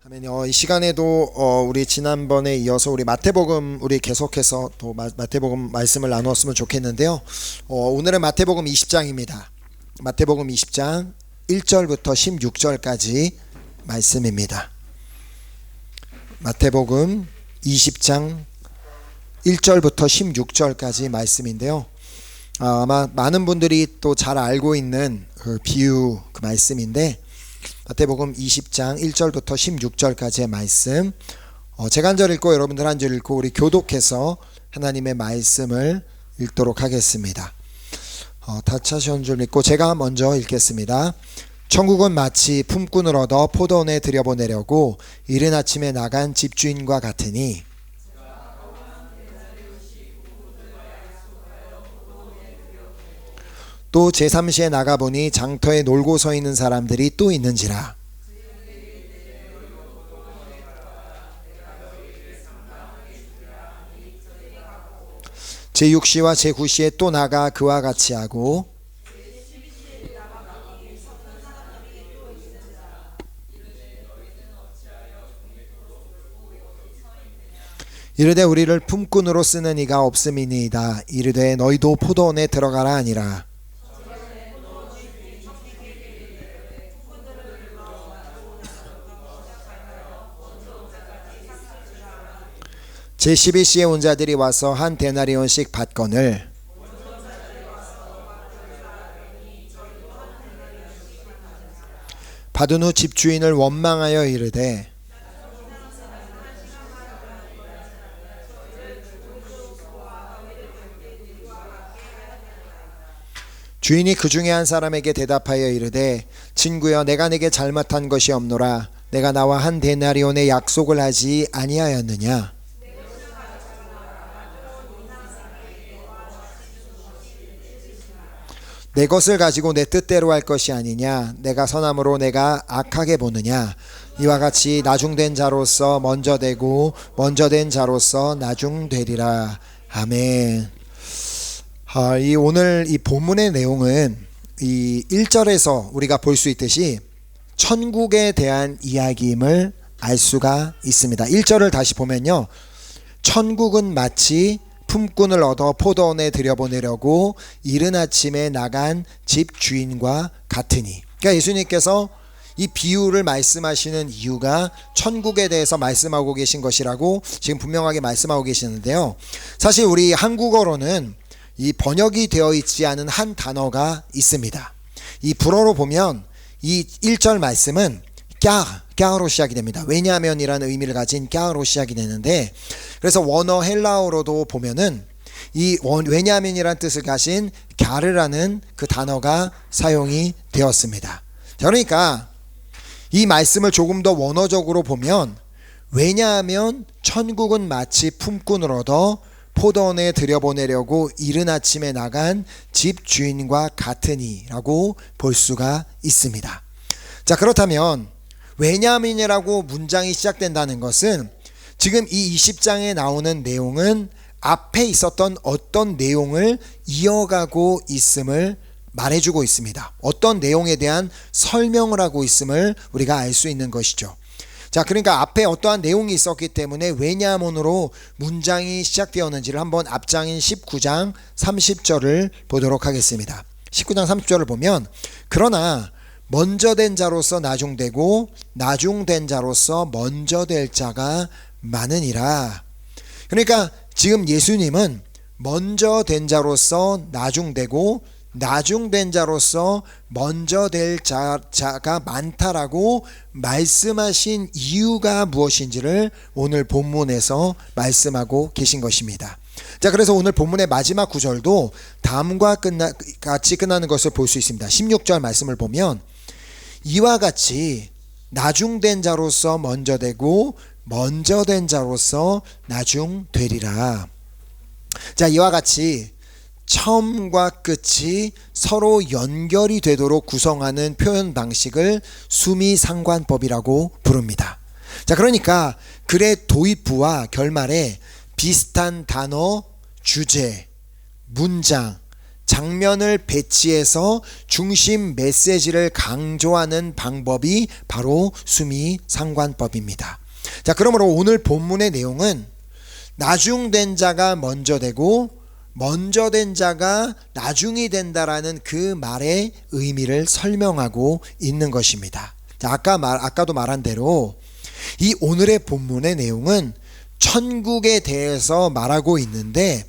아멘요. 이 시간에도 우리 지난번에 이어서 우리 마태복음 우리 계속해서 또 마태복음 말씀을 나누었으면 좋겠는데요. 오늘은 마태복음 20장입니다. 마태복음 20장 1절부터 16절까지 말씀입니다. 마태복음 20장 1절부터 16절까지 말씀인데요. 아마 많은 분들이 또 잘 알고 있는 그 비유 그 말씀인데, 마태복음 20장 1절부터 16절까지의 말씀, 제가 한 절 읽고 여러분들 한 절 읽고 우리 교독해서 하나님의 말씀을 읽도록 하겠습니다. 다 찾으신 줄 믿고 제가 먼저 읽겠습니다. 천국은 마치 품꾼을 얻어 포도원에 들여보내려고 이른 아침에 나간 집주인과 같으니, 또 제3시에 나가보니 장터에 놀고 서 있는 사람들이 또 있는지라. 제6시와 제9시에 또 나가 그와 같이 하고, 이르되 우리를 품꾼으로 쓰는 이가 없음이니이다. 이르되 너희도 포도원에 들어가라 하니라. 제12시에 온 자들이 와서 한 데나리온씩 받거늘, 받은 후 집주인을 원망하여 이르되 주인이 그 중에 한 사람에게 대답하여 이르되 친구여, 내가 내게 잘못한 것이 없노라. 내가 나와 한 데나리온의 약속을 하지 아니하였느냐. 내 것을 가지고 내 뜻대로 할 것이 아니냐. 내가 선함으로 내가 악하게 보느냐. 이와 같이 나중된 자로서 먼저 되고 먼저 된 자로서 나중되리라. 아멘. 이 오늘 이 본문의 내용은 이 1절에서 우리가 볼 수 있듯이 천국에 대한 이야기임을 알 수가 있습니다. 1절을 다시 보면요, 천국은 마치 품꾼을 얻어 포도원에 들여보내려고 이른 아침에 나간 집 주인과 같으니. 그러니까 예수님께서 이 비유를 말씀하시는 이유가 천국에 대해서 말씀하고 계신 것이라고 지금 분명하게 말씀하고 계시는데요. 사실 우리 한국어로는 이 번역이 되어 있지 않은 한 단어가 있습니다. 이 불어로 보면 이 1절 말씀은 꺄로 시작이 됩니다. 왜냐하면이라는 의미를 가진 꺄로 시작이 되는데, 그래서 원어 헬라어로도 보면은 이 왜냐하면이라는 뜻을 가진 갸르라는 그 단어가 사용이 되었습니다. 그러니까 이 말씀을 조금 더 원어적으로 보면, 왜냐하면 천국은 마치 품꾼을 얻어 포도원에 들여보내려고 이른 아침에 나간 집 주인과 같으니 라고 볼 수가 있습니다. 자, 그렇다면 왜냐하면이라고 문장이 시작된다는 것은 지금 이 20장에 나오는 내용은 앞에 있었던 어떤 내용을 이어가고 있음을 말해주고 있습니다. 어떤 내용에 대한 설명을 하고 있음을 우리가 알 수 있는 것이죠. 자, 그러니까 앞에 어떠한 내용이 있었기 때문에 왜냐하면으로 문장이 시작되었는지를 한번 앞장인 19장 30절을 보도록 하겠습니다. 19장 30절을 보면, 그러나 먼저 된 자로서 나중되고 나중된 자로서 먼저 될 자가 많으니라. 그러니까 지금 예수님은 먼저 된 자로서 나중되고 나중된 자로서 먼저 될 자가 많다라고 말씀하신 이유가 무엇인지를 오늘 본문에서 말씀하고 계신 것입니다. 자, 그래서 오늘 본문의 마지막 구절도 다음과 같이 끝나는 것을 볼 수 있습니다. 16절 말씀을 보면, 이와 같이 나중된 자로서 먼저 되고 먼저 된 자로서 나중되리라. 자, 이와 같이 처음과 끝이 서로 연결이 되도록 구성하는 표현 방식을 수미상관법이라고 부릅니다. 자, 그러니까 글의 도입부와 결말에 비슷한 단어, 주제, 문장, 장면을 배치해서 중심 메시지를 강조하는 방법이 바로 수미상관법입니다. 자, 그러므로 오늘 본문의 내용은 나중된 자가 먼저 되고 먼저 된 자가 나중이 된다라는 그 말의 의미를 설명하고 있는 것입니다. 자, 아까도 말한 대로 이 오늘의 본문의 내용은 천국에 대해서 말하고 있는데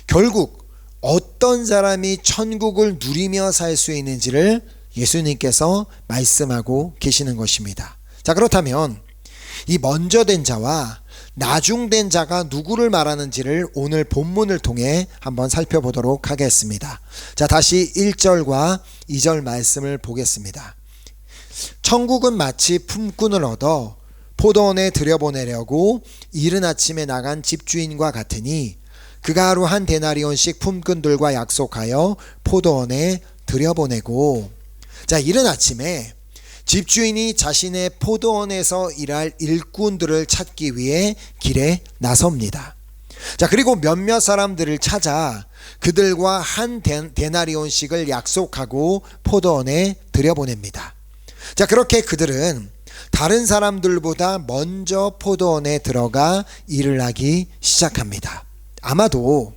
결국 어떤 사람이 천국을 누리며 살 수 있는지를 예수님께서 말씀하고 계시는 것입니다. 자, 그렇다면 이 먼저 된 자와 나중된 자가 누구를 말하는지를 오늘 본문을 통해 한번 살펴보도록 하겠습니다. 자, 다시 1절과 2절 말씀을 보겠습니다. 천국은 마치 품꾼을 얻어 포도원에 들여보내려고 이른 아침에 나간 집주인과 같으니 그가 하루 한 데나리온씩 품꾼들과 약속하여 포도원에 들여보내고. 자, 이른 아침에 집주인이 자신의 포도원에서 일할 일꾼들을 찾기 위해 길에 나섭니다. 자, 그리고 몇몇 사람들을 찾아 그들과 한 데나리온씩을 약속하고 포도원에 들여보냅니다. 자, 그렇게 그들은 다른 사람들보다 먼저 포도원에 들어가 일을 하기 시작합니다. 아마도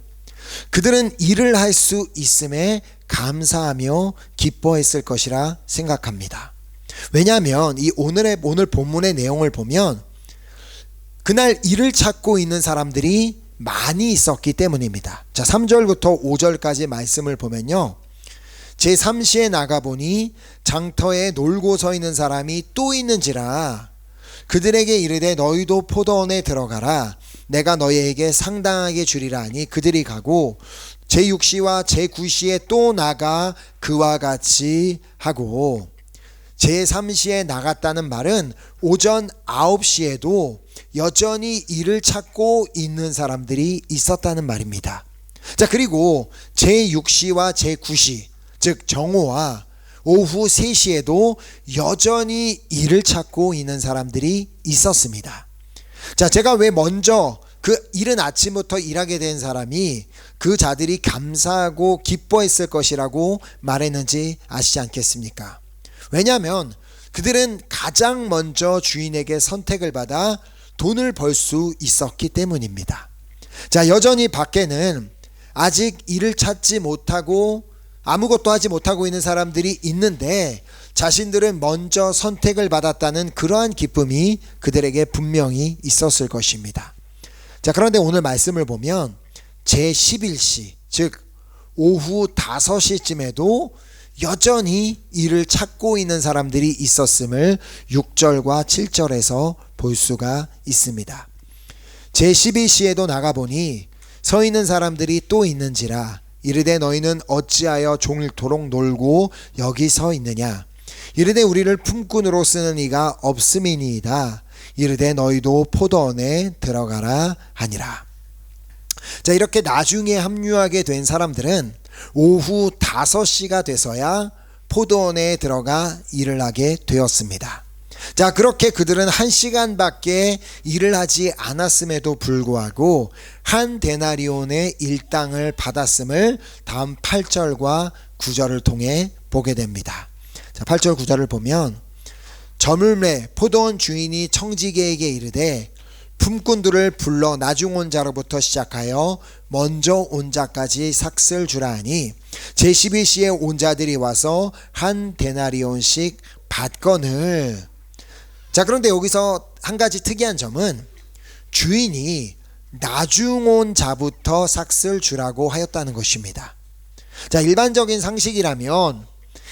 그들은 일을 할 수 있음에 감사하며 기뻐했을 것이라 생각합니다. 왜냐하면 이 오늘 본문의 내용을 보면 그날 일을 찾고 있는 사람들이 많이 있었기 때문입니다. 자, 3절부터 5절까지 말씀을 보면요, 제3시에 나가보니 장터에 놀고 서 있는 사람이 또 있는지라 그들에게 이르되 너희도 포도원에 들어가라. 내가 너희에게 상당하게 주리라 하니 그들이 가고 제6시와 제9시에 또 나가 그와 같이 하고. 제3시에 나갔다는 말은 오전 9시에도 여전히 일을 찾고 있는 사람들이 있었다는 말입니다. 자, 그리고 제6시와 제9시, 즉 정오와 오후 3시에도 여전히 일을 찾고 있는 사람들이 있었습니다. 자, 제가 왜 먼저 그 이른 아침부터 일하게 된 사람이 그 자들이 감사하고 기뻐했을 것이라고 말했는지 아시지 않겠습니까? 왜냐하면 그들은 가장 먼저 주인에게 선택을 받아 돈을 벌 수 있었기 때문입니다. 자, 여전히 밖에는 아직 일을 찾지 못하고 아무것도 하지 못하고 있는 사람들이 있는데 자신들은 먼저 선택을 받았다는 그러한 기쁨이 그들에게 분명히 있었을 것입니다. 자, 그런데 오늘 말씀을 보면 제11시, 즉 오후 5시쯤에도 여전히 일을 찾고 있는 사람들이 있었음을 6절과 7절에서 볼 수가 있습니다. 제12시에도 나가보니 서 있는 사람들이 또 있는지라 이르되 너희는 어찌하여 종일토록 놀고 여기 서 있느냐. 이르되 우리를 품꾼으로 쓰는 이가 없음이니이다. 이르되 너희도 포도원에 들어가라 하니라. 자, 이렇게 나중에 합류하게 된 사람들은 오후 5시가 돼서야 포도원에 들어가 일을 하게 되었습니다. 자, 그렇게 그들은 1시간밖에 일을 하지 않았음에도 불구하고 한 데나리온의 일당을 받았음을 다음 8절과 9절을 통해 보게 됩니다. 자, 8절 9절을 보면 저물매 포도원 주인이 청지기에게 이르되 품꾼들을 불러 나중 온 자로부터 시작하여 먼저 온 자까지 삭슬 주라 하니 제12시에 온 자들이 와서 한 데나리온씩 받거늘. 자, 그런데 여기서 한 가지 특이한 점은 주인이 나중 온 자부터 삭슬 주라고 하였다는 것입니다. 자, 일반적인 상식이라면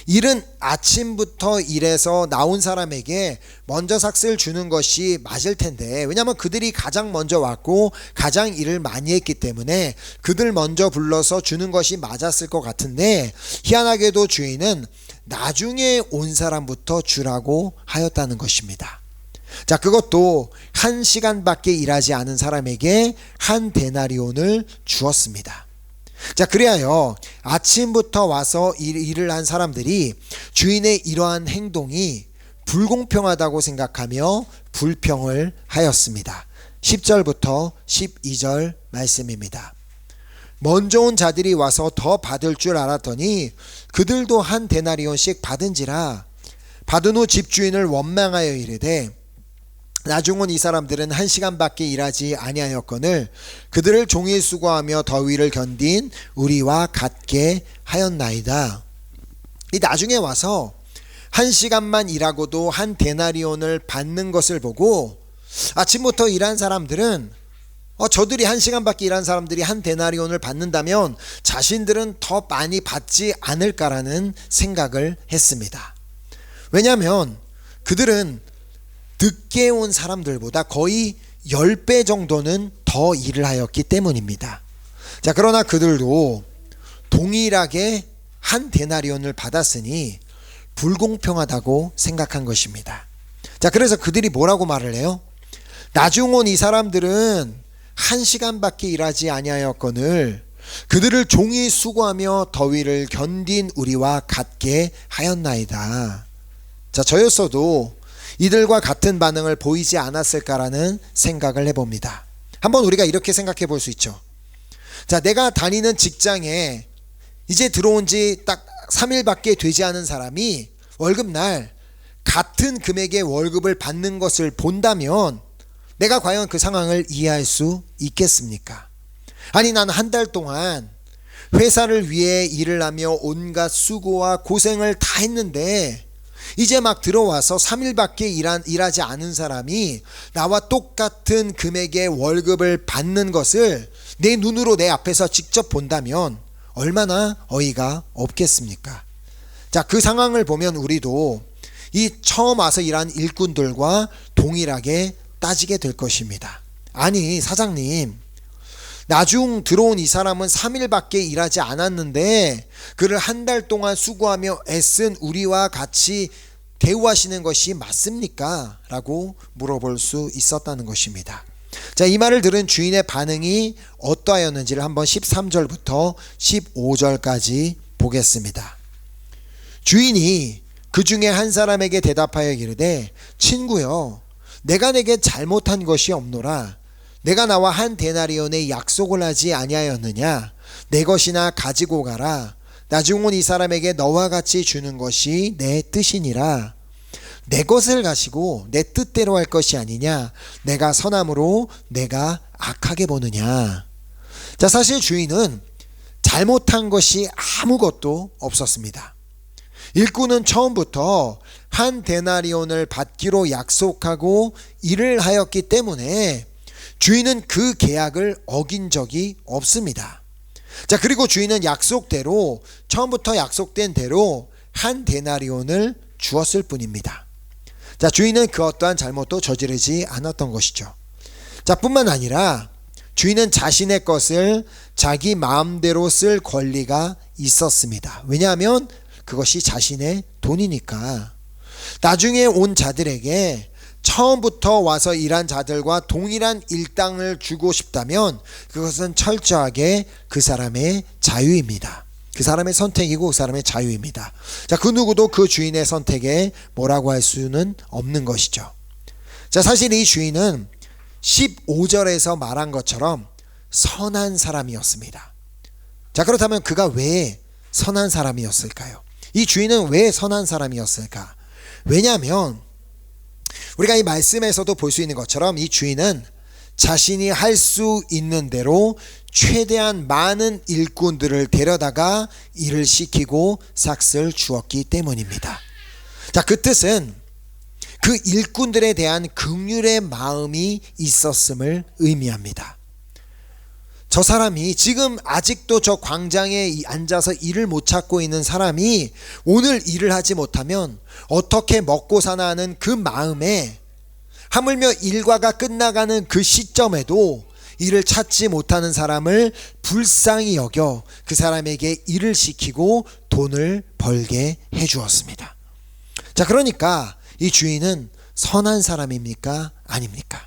이른 아침부터 일해서 나온 사람에게 먼저 삭슬 주는 것이 맞을 텐데, 왜냐하면 그들이 가장 먼저 왔고 가장 일을 많이 했기 때문에 그들 먼저 불러서 주는 것이 맞았을 것 같은데, 희한하게도 주인은 나중에 온 사람부터 주라고 하였다는 것입니다. 자, 그것도 1시간밖에 일하지 않은 사람에게 한 데나리온을 주었습니다. 자, 그리하여 아침부터 와서 일을 한 사람들이 주인의 이러한 행동이 불공평하다고 생각하며 불평을 하였습니다. 10절부터 12절 말씀입니다. 먼저 온 자들이 와서 더 받을 줄 알았더니 그들도 한 데나리온씩 받은지라. 받은 후 집주인을 원망하여 이르되 나중 온 이 사람들은 1시간밖에 일하지 아니하였거늘 그들을 종일 수고하며 더위를 견딘 우리와 같게 하였나이다. 이 나중에 와서 1시간만 일하고도 한 데나리온을 받는 것을 보고 아침부터 일한 사람들은 저들이 1시간밖에 일한 사람들이 한 데나리온을 받는다면 자신들은 더 많이 받지 않을까라는 생각을 했습니다. 왜냐하면 그들은 늦게 온 사람들보다 거의 10배 정도는 더 일을 하였기 때문입니다. 자, 그러나 그들도 동일하게 한 데나리온을 받았으니 불공평하다고 생각한 것입니다. 자, 그래서 그들이 뭐라고 말을 해요? 나중 온 이 사람들은 1시간밖에 일하지 아니하였거늘 그들을 종일 수고하며 더위를 견딘 우리와 같게 하였나이다. 자, 저였어도 이들과 같은 반응을 보이지 않았을까라는 생각을 해봅니다. 한번 우리가 이렇게 생각해 볼 수 있죠. 자, 내가 다니는 직장에 이제 들어온 지 딱 3일밖에 되지 않은 사람이 월급날 같은 금액의 월급을 받는 것을 본다면 내가 과연 그 상황을 이해할 수 있겠습니까? 아니, 나는 한 달 동안 회사를 위해 일을 하며 온갖 수고와 고생을 다 했는데 이제 막 들어와서 3일밖에 일하지 않은 사람이 나와 똑같은 금액의 월급을 받는 것을 내 눈으로 내 앞에서 직접 본다면 얼마나 어이가 없겠습니까? 자, 그 상황을 보면 우리도 이 처음 와서 일한 일꾼들과 동일하게 따지게 될 것입니다. 아니, 사장님, 나중 들어온 이 사람은 3일밖에 일하지 않았는데 그를 한 달 동안 수고하며 애쓴 우리와 같이 대우하시는 것이 맞습니까? 라고 물어볼 수 있었다는 것입니다. 자, 이 말을 들은 주인의 반응이 어떠하였는지를 한번 13절부터 15절까지 보겠습니다. 주인이 그 중에 한 사람에게 대답하여 이르되 친구여, 내가 내게 잘못한 것이 없노라. 내가 나와 한 데나리온의 약속을 하지 아니하였느냐? 내 것이나 가지고 가라. 나중 온 이 사람에게 너와 같이 주는 것이 내 뜻이니라. 내 것을 가시고 내 뜻대로 할 것이 아니냐? 내가 선함으로 내가 악하게 보느냐? 자, 사실 주인은 잘못한 것이 아무것도 없었습니다. 일꾼은 처음부터 한 데나리온을 받기로 약속하고 일을 하였기 때문에 주인은 그 계약을 어긴 적이 없습니다. 자, 그리고 주인은 약속대로 처음부터 약속된 대로 한 데나리온을 주었을 뿐입니다. 자, 주인은 그 어떠한 잘못도 저지르지 않았던 것이죠. 자, 뿐만 아니라 주인은 자신의 것을 자기 마음대로 쓸 권리가 있었습니다. 왜냐하면 그것이 자신의 돈이니까. 나중에 온 자들에게 처음부터 와서 일한 자들과 동일한 일당을 주고 싶다면 그것은 철저하게 그 사람의 자유입니다. 그 사람의 선택이고 그 사람의 자유입니다. 자, 그 누구도 그 주인의 선택에 뭐라고 할 수는 없는 것이죠. 자, 사실 이 주인은 15절에서 말한 것처럼 선한 사람이었습니다. 자, 그렇다면 그가 왜 선한 사람이었을까요? 이 주인은 왜 선한 사람이었을까? 왜냐하면 우리가 이 말씀에서도 볼 수 있는 것처럼 이 주인은 자신이 할 수 있는 대로 최대한 많은 일꾼들을 데려다가 일을 시키고 삭슬 주었기 때문입니다. 자, 그 뜻은 그 일꾼들에 대한 긍휼의 마음이 있었음을 의미합니다. 저 사람이 지금 아직도 저 광장에 앉아서 일을 못 찾고 있는 사람이 오늘 일을 하지 못하면 어떻게 먹고 사나 하는 그 마음에, 하물며 일과가 끝나가는 그 시점에도 일을 찾지 못하는 사람을 불쌍히 여겨 그 사람에게 일을 시키고 돈을 벌게 해 주었습니다. 자, 그러니까 이 주인은 선한 사람입니까? 아닙니까?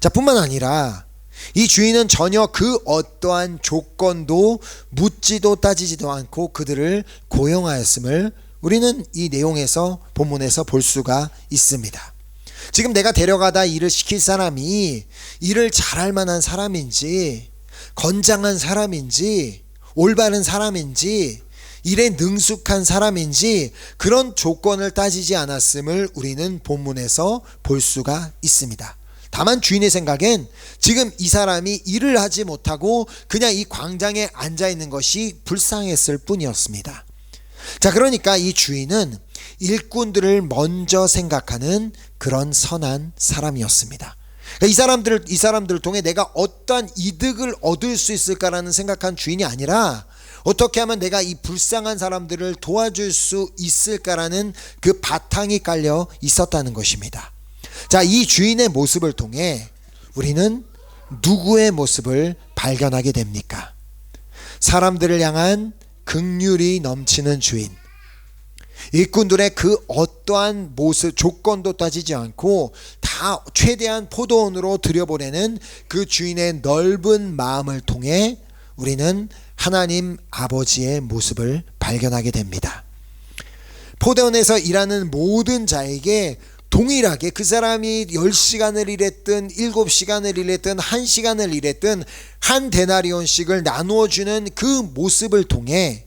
자, 뿐만 아니라 이 주인은 전혀 그 어떠한 조건도 묻지도 따지지도 않고 그들을 고용하였음을 우리는 이 내용에서, 본문에서 볼 수가 있습니다. 지금 내가 데려가다 일을 시킬 사람이 일을 잘할 만한 사람인지, 건장한 사람인지 올바른 사람인지 일에 능숙한 사람인지 그런 조건을 따지지 않았음을 우리는 본문에서 볼 수가 있습니다. 다만 주인의 생각엔 지금 이 사람이 일을 하지 못하고 그냥 이 광장에 앉아 있는 것이 불쌍했을 뿐이었습니다. 자, 그러니까 이 주인은 일꾼들을 먼저 생각하는 그런 선한 사람이었습니다. 그러니까 이 사람들을 통해 내가 어떠한 이득을 얻을 수 있을까라는 생각한 주인이 아니라 어떻게 하면 내가 이 불쌍한 사람들을 도와줄 수 있을까라는 그 바탕이 깔려 있었다는 것입니다. 자, 이 주인의 모습을 통해 우리는 누구의 모습을 발견하게 됩니까? 사람들을 향한 긍휼이 넘치는 주인, 일꾼들의 그 어떠한 모습, 조건도 따지지 않고 다 최대한 포도원으로 들여보내는 그 주인의 넓은 마음을 통해 우리는 하나님 아버지의 모습을 발견하게 됩니다. 포도원에서 일하는 모든 자에게 동일하게 그 사람이 10시간을 일했든 7시간을 일했든 1시간을 일했든 한 데나리온씩을 나누어주는 그 모습을 통해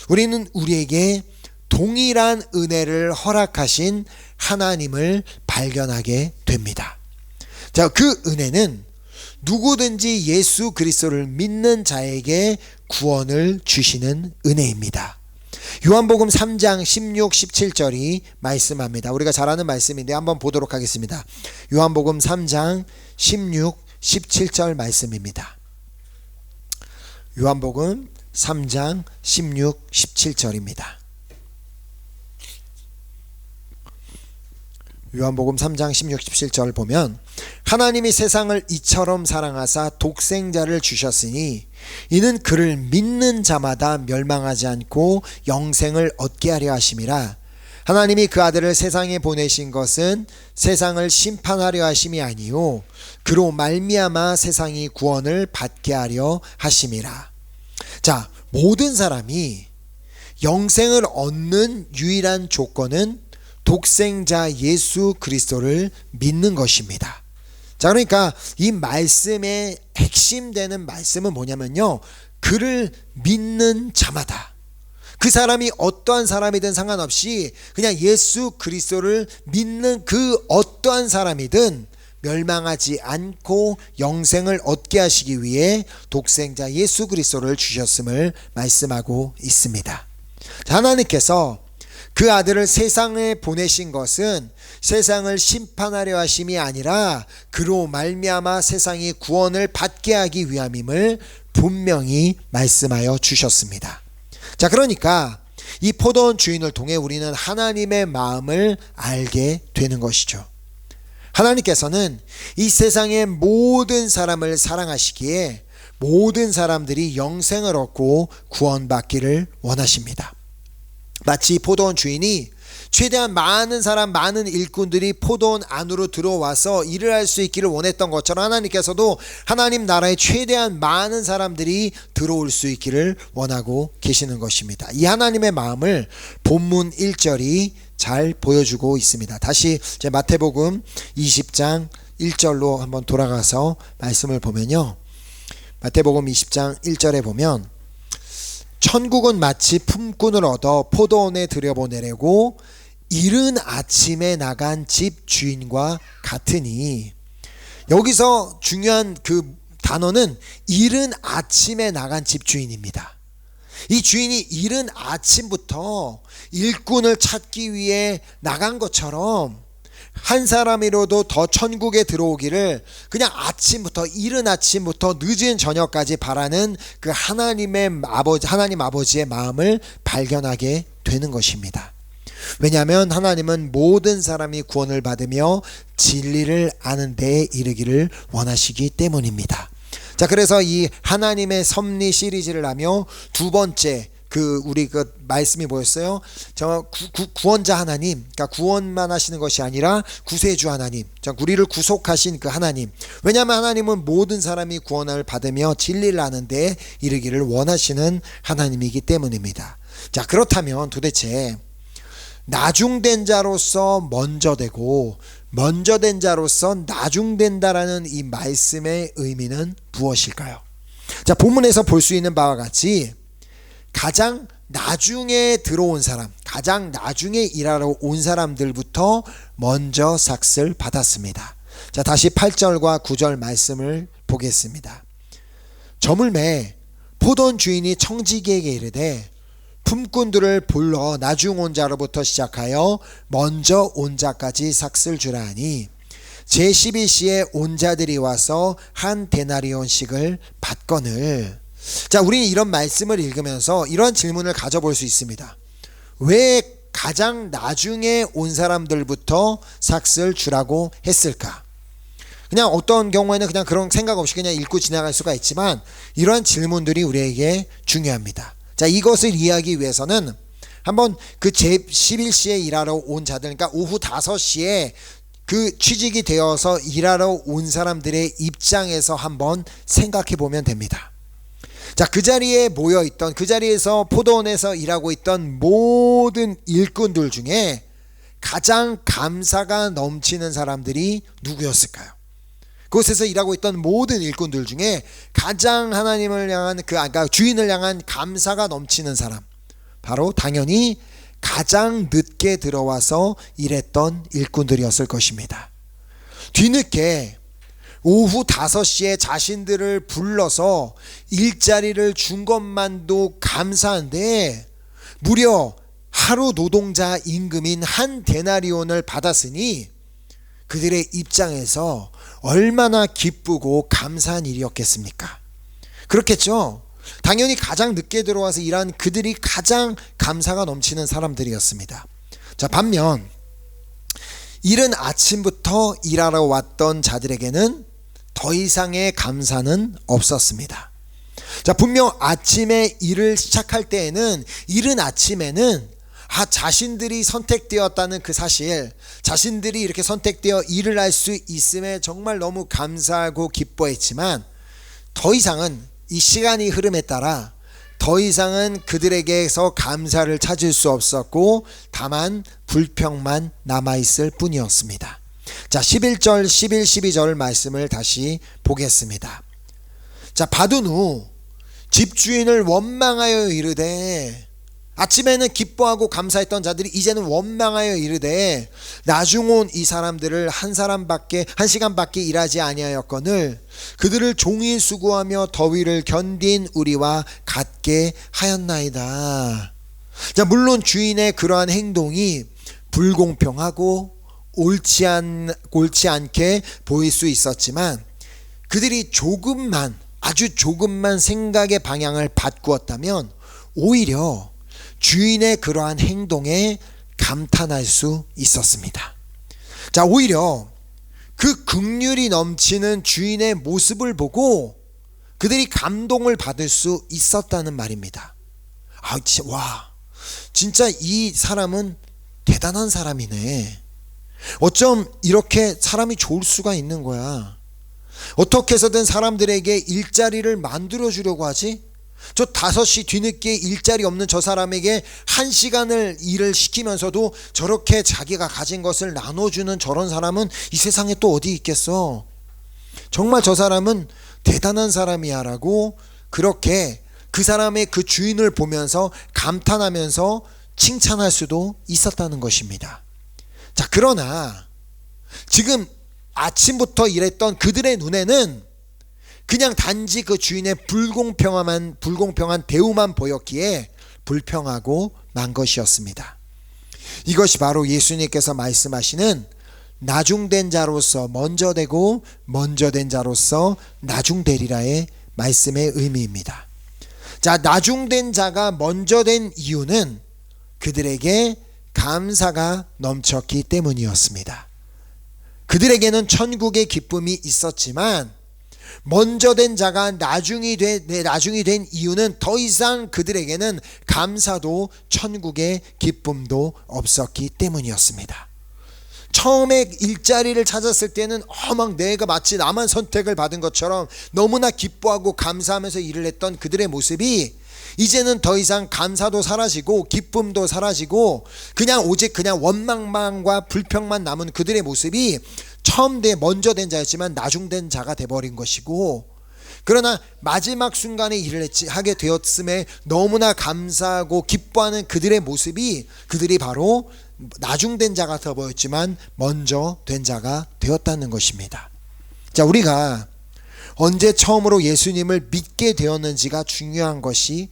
우리는 우리에게 동일한 은혜를 허락하신 하나님을 발견하게 됩니다. 자, 그 은혜는 누구든지 예수 그리스도를 믿는 자에게 구원을 주시는 은혜입니다. 요한복음 3장 16, 17절이 말씀합니다. 우리가 잘 아는 말씀인데 한번 보도록 하겠습니다. 요한복음 3장 16, 17절 말씀입니다. 요한복음 3장 16, 17절입니다. 요한복음 3장 16, 17절 보면 하나님이 세상을 이처럼 사랑하사 독생자를 주셨으니 이는 그를 믿는 자마다 멸망하지 않고 영생을 얻게 하려 하심이라. 하나님이 그 아들을 세상에 보내신 것은 세상을 심판하려 하심이 아니요 그로 말미암아 세상이 구원을 받게 하려 하심이라. 자, 모든 사람이 영생을 얻는 유일한 조건은 독생자 예수 그리스도를 믿는 것입니다. 자, 그러니까 이 말씀의 핵심 되는 말씀은 뭐냐면요, 그를 믿는 자마다, 그 사람이 어떠한 사람이든 상관없이 그냥 예수 그리스도를 믿는 그 어떠한 사람이든 멸망하지 않고 영생을 얻게 하시기 위해 독생자 예수 그리스도를 주셨음을 말씀하고 있습니다. 자, 하나님께서 그 아들을 세상에 보내신 것은 세상을 심판하려 하심이 아니라 그로 말미암아 세상이 구원을 받게 하기 위함임을 분명히 말씀하여 주셨습니다. 자, 그러니까 이 포도원 주인을 통해 우리는 하나님의 마음을 알게 되는 것이죠. 하나님께서는 이 세상의 모든 사람을 사랑하시기에 모든 사람들이 영생을 얻고 구원받기를 원하십니다. 마치 포도원 주인이 최대한 많은 사람, 많은 일꾼들이 포도원 안으로 들어와서 일을 할 수 있기를 원했던 것처럼 하나님께서도 하나님 나라에 최대한 많은 사람들이 들어올 수 있기를 원하고 계시는 것입니다. 이 하나님의 마음을 본문 1절이 잘 보여주고 있습니다. 다시 제 마태복음 20장 1절로 한번 돌아가서 말씀을 보면요, 마태복음 20장 1절에 보면 천국은 마치 품꾼을 얻어 포도원에 들여보내려고 이른 아침에 나간 집 주인과 같으니, 여기서 중요한 그 단어는 이른 아침에 나간 집 주인입니다. 이 주인이 이른 아침부터 일꾼을 찾기 위해 나간 것처럼 한 사람이라도 더 천국에 들어오기를 그냥 아침부터, 이른 아침부터 늦은 저녁까지 바라는 그 하나님 아버지의 마음을 발견하게 되는 것입니다. 왜냐하면 하나님은 모든 사람이 구원을 받으며 진리를 아는 데에 이르기를 원하시기 때문입니다. 자, 그래서 이 하나님의 섭리 시리즈를 하며 두 번째 우리 말씀이 뭐였어요? 구원자 하나님, 그러니까 구원만 하시는 것이 아니라 구세주 하나님, 우리를 구속하신 그 하나님. 왜냐하면 하나님은 모든 사람이 구원을 받으며 진리를 아는 데에 이르기를 원하시는 하나님이기 때문입니다. 자, 그렇다면 도대체 나중된 자로서 먼저 되고 먼저 된 자로서 나중된다라는 이 말씀의 의미는 무엇일까요? 자, 본문에서 볼 수 있는 바와 같이 가장 나중에 들어온 사람, 가장 나중에 일하러 온 사람들부터 먼저 삭을 받았습니다. 자, 다시 8절과 9절 말씀을 보겠습니다. 저물매 포도원 주인이 청지기에게 이르되 품꾼들을 불러 나중 온 자로부터 시작하여 먼저 온 자까지 삭을 주라 하니 제12시에 온 자들이 와서 한 데나리온씩을 받거늘. 자, 우리는 이런 말씀을 읽으면서 이런 질문을 가져볼 수 있습니다. 왜 가장 나중에 온 사람들부터 삭을 주라고 했을까? 그냥 어떤 경우에는 그냥 그런 생각 없이 그냥 읽고 지나갈 수가 있지만 이러한 질문들이 우리에게 중요합니다. 자, 이것을 이해하기 위해서는 한번 그 제11시에 일하러 온 자들, 그러니까 오후 5시에 그 취직이 되어서 일하러 온 사람들의 입장에서 한번 생각해 보면 됩니다. 자, 그 자리에 모여있던, 그 자리에서 포도원에서 일하고 있던 모든 일꾼들 중에 가장 감사가 넘치는 사람들이 누구였을까요? 그곳에서 일하고 있던 모든 일꾼들 중에 가장 하나님을 향한 그러니까 주인을 향한 감사가 넘치는 사람, 바로 당연히 가장 늦게 들어와서 일했던 일꾼들이었을 것입니다. 뒤늦게 오후 5시에 자신들을 불러서 일자리를 준 것만도 감사한데 무려 하루 노동자 임금인 한 데나리온을 받았으니 그들의 입장에서 얼마나 기쁘고 감사한 일이었겠습니까? 그렇겠죠. 당연히 가장 늦게 들어와서 일한 그들이 가장 감사가 넘치는 사람들이었습니다. 자, 반면 이른 아침부터 일하러 왔던 자들에게는 더 이상의 감사는 없었습니다. 자, 분명 아침에 일을 시작할 때에는 이른 아침에는 자신들이 선택되었다는 그 사실, 자신들이 이렇게 선택되어 일을 할 수 있음에 정말 너무 감사하고 기뻐했지만 더 이상은 이 시간이 흐름에 따라 더 이상은 그들에게서 감사를 찾을 수 없었고 다만 불평만 남아있을 뿐이었습니다. 자, 11절, 11, 12절 말씀을 다시 보겠습니다. 자, 받은 후 집주인을 원망하여 이르되, 아침에는 기뻐하고 감사했던 자들이 이제는 원망하여 이르되 나중 온 이 사람들을 한 시간밖에 일하지 아니하였거늘 그들을 종일 수고하며 더위를 견딘 우리와 같게 하였나이다. 자, 물론 주인의 그러한 행동이 불공평하고 옳지 않게 보일 수 있었지만 그들이 아주 조금만 생각의 방향을 바꾸었다면 오히려 주인의 그러한 행동에 감탄할 수 있었습니다. 자, 오히려 그 긍휼이 넘치는 주인의 모습을 보고 그들이 감동을 받을 수 있었다는 말입니다. 와, 진짜 이 사람은 대단한 사람이네. 어쩜 이렇게 사람이 좋을 수가 있는 거야. 어떻게 해서든 사람들에게 일자리를 만들어 주려고 하지? 저 5시 뒤늦게 일자리 없는 저 사람에게 1시간을 일을 시키면서도 저렇게 자기가 가진 것을 나눠주는 저런 사람은 이 세상에 또 어디 있겠어. 정말 저 사람은 대단한 사람이야 라고 그렇게 그 사람의 그 주인을 보면서 감탄하면서 칭찬할 수도 있었다는 것입니다. 자, 그러나 지금 아침부터 일했던 그들의 눈에는 그냥 단지 그 주인의 불공평한 대우만 보였기에 불평하고 만 것이었습니다. 이것이 바로 예수님께서 말씀하시는 나중된 자로서 먼저 되고 먼저 된 자로서 나중되리라의 말씀의 의미입니다. 자, 나중된 자가 먼저 된 이유는 그들에게 감사가 넘쳤기 때문이었습니다. 그들에게는 천국의 기쁨이 있었지만 먼저 된 자가 나중이 된 이유는 더 이상 그들에게는 감사도 천국의 기쁨도 없었기 때문이었습니다. 처음에 일자리를 찾았을 때는 막 내가 마치 나만 선택을 받은 것처럼 너무나 기뻐하고 감사하면서 일을 했던 그들의 모습이 이제는 더 이상 감사도 사라지고 기쁨도 사라지고 오직 원망만과 불평만 남은 그들의 모습이 처음 먼저 된 자였지만 나중된 자가 돼버린 것이고, 그러나 마지막 순간에 일을 하게 되었음에 너무나 감사하고 기뻐하는 그들의 모습이 그들이 바로 나중된 자 같아 보였지만 먼저 된 자가 되었다는 것입니다. 자, 우리가 언제 처음으로 예수님을 믿게 되었는지가 중요한 것이,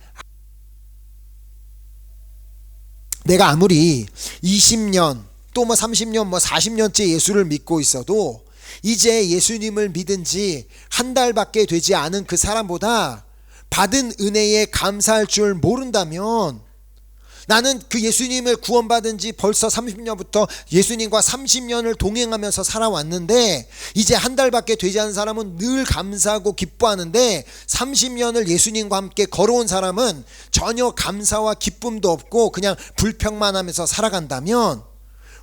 내가 아무리 20년 또 뭐 30년 뭐 40년째 예수를 믿고 있어도 이제 예수님을 믿은 지 한 달밖에 되지 않은 그 사람보다 받은 은혜에 감사할 줄 모른다면, 나는 그 예수님을 구원받은 지 벌써 30년부터 예수님과 30년을 동행하면서 살아왔는데 이제 한 달밖에 되지 않은 사람은 늘 감사하고 기뻐하는데, 30년을 예수님과 함께 걸어온 사람은 전혀 감사와 기쁨도 없고 그냥 불평만 하면서 살아간다면,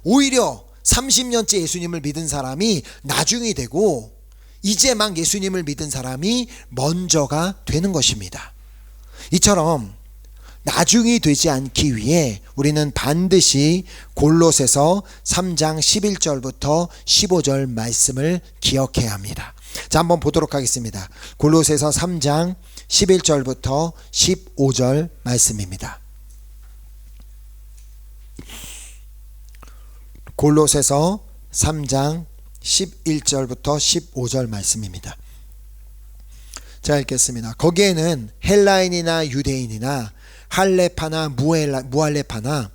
오히려 30년째 예수님을 믿은 사람이 나중이 되고 이제 막 예수님을 믿은 사람이 먼저가 되는 것입니다. 이처럼 나중이 되지 않기 위해 우리는 반드시 골로새서 3장 11절부터 15절 말씀을 기억해야 합니다. 자, 한번 보도록 하겠습니다. 골로새서 3장 11절부터 15절 말씀입니다. 골로새서 3장 11절부터 15절 말씀입니다. 자, 읽겠습니다. 거기에는 헬라인이나 유대인이나 할레파나 무할레파나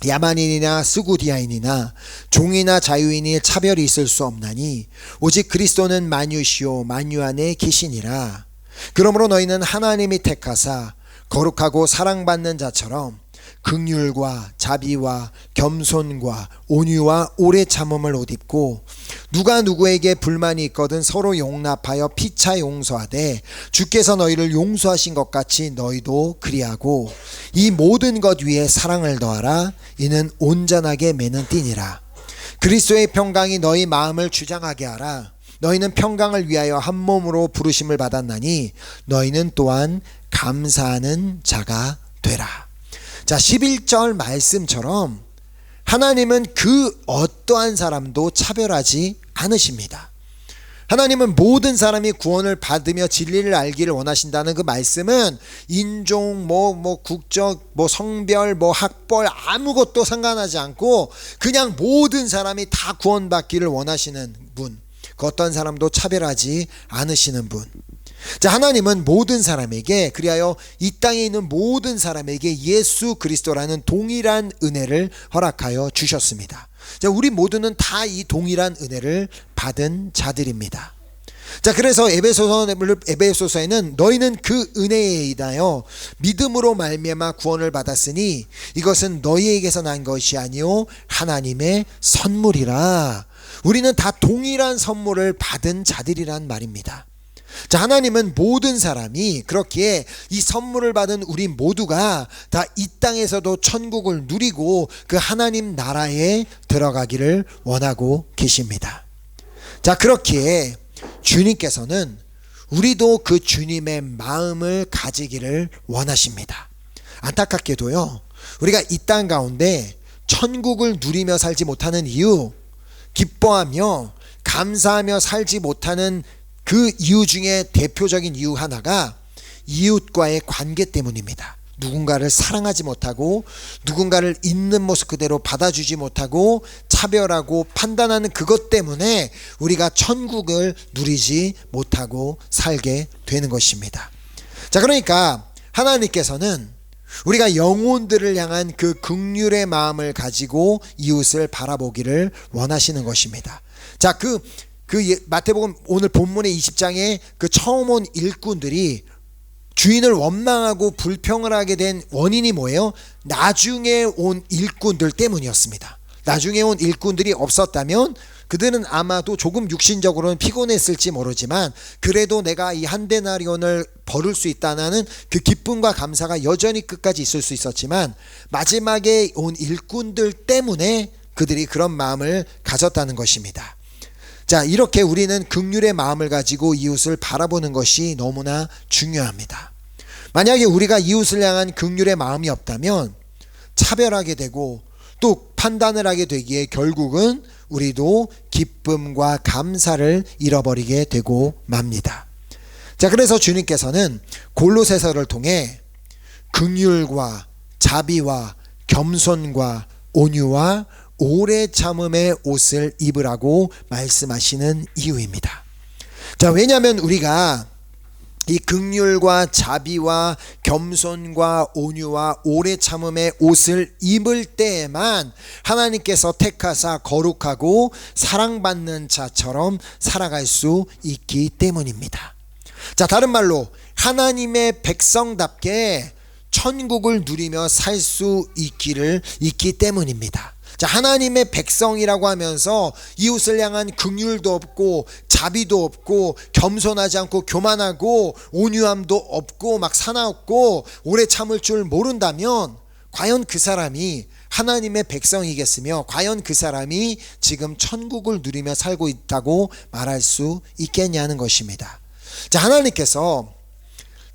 야만인이나 스구디아인이나 종이나 자유인이 차별이 있을 수 없나니 오직 그리스도는 만유시요 만유 안에 계시니라. 그러므로 너희는 하나님이 택하사 거룩하고 사랑받는 자처럼 긍휼과 자비와 겸손과 온유와 오래 참음을 옷 입고, 누가 누구에게 불만이 있거든 서로 용납하여 피차 용서하되 주께서 너희를 용서하신 것 같이 너희도 그리하고, 이 모든 것 위에 사랑을 더하라. 이는 온전하게 매는 띠니라. 그리스도의 평강이 너희 마음을 주장하게 하라. 너희는 평강을 위하여 한 몸으로 부르심을 받았나니 너희는 또한 감사하는 자가 되라. 자, 11절 말씀처럼 하나님은 그 어떠한 사람도 차별하지 않으십니다. 하나님은 모든 사람이 구원을 받으며 진리를 알기를 원하신다는 그 말씀은 인종, 국적, 성별, 학벌 아무것도 상관하지 않고 그냥 모든 사람이 다 구원받기를 원하시는 분, 그 어떤 사람도 차별하지 않으시는 분. 자, 하나님은 모든 사람에게, 그리하여 이 땅에 있는 모든 사람에게 예수 그리스도라는 동일한 은혜를 허락하여 주셨습니다. 자, 우리 모두는 다 이 동일한 은혜를 받은 자들입니다. 자, 그래서 에베소서에는 너희는 그 은혜에 인하여 믿음으로 말미암아 구원을 받았으니 이것은 너희에게서 난 것이 아니요 하나님의 선물이라. 우리는 다 동일한 선물을 받은 자들이란 말입니다. 자, 하나님은 모든 사람이 그렇기에 이 선물을 받은 우리 모두가 다 이 땅에서도 천국을 누리고 그 하나님 나라에 들어가기를 원하고 계십니다. 자, 그렇기에 주님께서는 우리도 그 주님의 마음을 가지기를 원하십니다. 안타깝게도요, 우리가 이 땅 가운데 천국을 누리며 살지 못하는 이유, 기뻐하며 감사하며 살지 못하는 그 이유 중에 대표적인 이유 하나가 이웃과의 관계 때문입니다. 누군가를 사랑하지 못하고 누군가를 있는 모습 그대로 받아주지 못하고 차별하고 판단하는 그것 때문에 우리가 천국을 누리지 못하고 살게 되는 것입니다. 자, 그러니까 하나님께서는 우리가 영혼들을 향한 그 긍휼의 마음을 가지고 이웃을 바라보기를 원하시는 것입니다. 자, 마태복음 오늘 본문의 20장에 그 처음 온 일꾼들이 주인을 원망하고 불평을 하게 된 원인이 뭐예요? 나중에 온 일꾼들 때문이었습니다. 나중에 온 일꾼들이 없었다면 그들은 아마도 조금 육신적으로는 피곤했을지 모르지만 그래도 내가 이 한 데나리온을 벌을 수 있다는 그 기쁨과 감사가 여전히 끝까지 있을 수 있었지만 마지막에 온 일꾼들 때문에 그들이 그런 마음을 가졌다는 것입니다. 자, 이렇게 우리는 긍휼의 마음을 가지고 이웃을 바라보는 것이 너무나 중요합니다. 만약에 우리가 이웃을 향한 긍휼의 마음이 없다면 차별하게 되고 또 판단을 하게 되기에 결국은 우리도 기쁨과 감사를 잃어버리게 되고 맙니다. 자, 그래서 주님께서는 골로새서를 통해 긍휼과 자비와 겸손과 온유와 오래 참음의 옷을 입으라고 말씀하시는 이유입니다. 자, 왜냐하면 우리가 이 긍휼과 자비와 겸손과 온유와 오래 참음의 옷을 입을 때에만 하나님께서 택하사 거룩하고 사랑받는 자처럼 살아갈 수 있기 때문입니다. 자, 다른 말로 하나님의 백성답게 천국을 누리며 살 수 있기 때문입니다. 자, 하나님의 백성이라고 하면서 이웃을 향한 긍휼도 없고 자비도 없고 겸손하지 않고 교만하고 온유함도 없고 막 사나웠고 오래 참을 줄 모른다면 과연 그 사람이 하나님의 백성이겠으며 과연 그 사람이 지금 천국을 누리며 살고 있다고 말할 수 있겠냐는 것입니다. 자, 하나님께서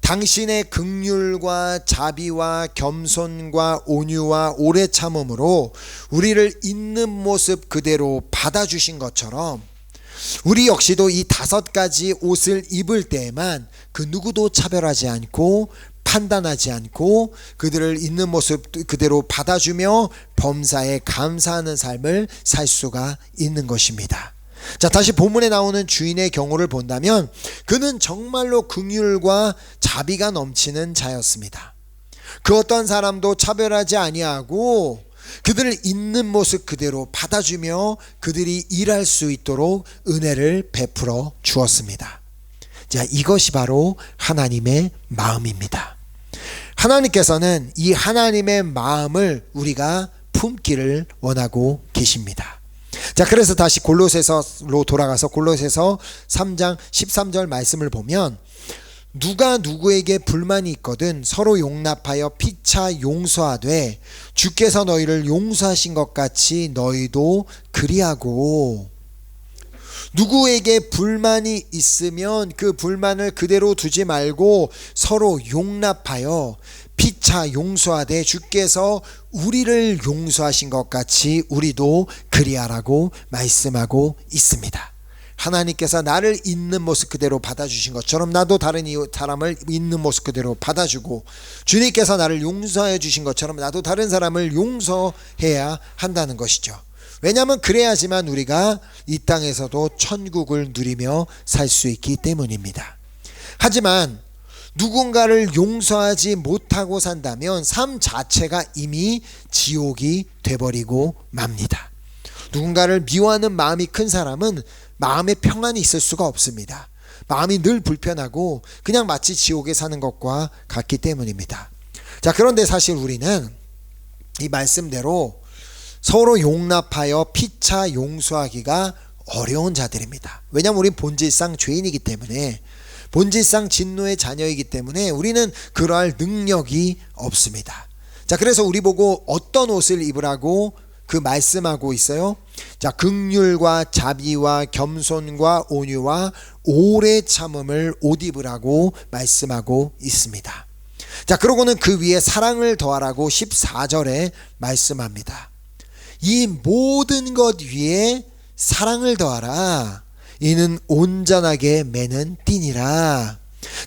당신의 긍휼과 자비와 겸손과 온유와 오래 참음으로 우리를 있는 모습 그대로 받아주신 것처럼 우리 역시도 이 5가지 옷을 입을 때에만 그 누구도 차별하지 않고 판단하지 않고 그들을 있는 모습 그대로 받아주며 범사에 감사하는 삶을 살 수가 있는 것입니다. 자, 다시 본문에 나오는 주인의 경우를 본다면 그는 정말로 긍휼과 자비가 넘치는 자였습니다. 그 어떤 사람도 차별하지 아니하고 그들을 있는 모습 그대로 받아주며 그들이 일할 수 있도록 은혜를 베풀어 주었습니다. 자, 이것이 바로 하나님의 마음입니다. 하나님께서는 이 하나님의 마음을 우리가 품기를 원하고 계십니다. 자, 그래서 다시 골로새서로 돌아가서 골로새서 3장 13절 말씀을 보면 누가 누구에게 불만이 있거든 서로 용납하여 피차 용서하되 주께서 너희를 용서하신 것 같이 너희도 그리하고. 누구에게 불만이 있으면 그 불만을 그대로 두지 말고 서로 용납하여 피차 용서하되 주께서 우리를 용서하신 것 같이 우리도 그리하라고 말씀하고 있습니다. 하나님께서 나를 있는 모습 그대로 받아주신 것처럼 나도 다른 사람을 있는 모습 그대로 받아주고 주님께서 나를 용서해 주신 것처럼 나도 다른 사람을 용서해야 한다는 것이죠. 왜냐하면 그래야지만 우리가 이 땅에서도 천국을 누리며 살 수 있기 때문입니다. 하지만 누군가를 용서하지 못하고 산다면 삶 자체가 이미 지옥이 돼버리고 맙니다. 누군가를 미워하는 마음이 큰 사람은 마음에 평안이 있을 수가 없습니다. 마음이 늘 불편하고 그냥 마치 지옥에 사는 것과 같기 때문입니다. 자, 그런데 사실 우리는 이 말씀대로 서로 용납하여 피차 용서하기가 어려운 자들입니다. 왜냐하면 우리는 본질상 죄인이기 때문에 본질상 진노의 자녀이기 때문에 우리는 그러할 능력이 없습니다. 자, 그래서 우리 보고 어떤 옷을 입으라고 그 말씀하고 있어요. 자, 긍휼과 자비와 겸손과 온유와 오래 참음을 옷 입으라고 말씀하고 있습니다. 자, 그러고는 그 위에 사랑을 더하라고 14절에 말씀합니다. 이 모든 것 위에 사랑을 더하라. 이는 온전하게 매는 띠니라.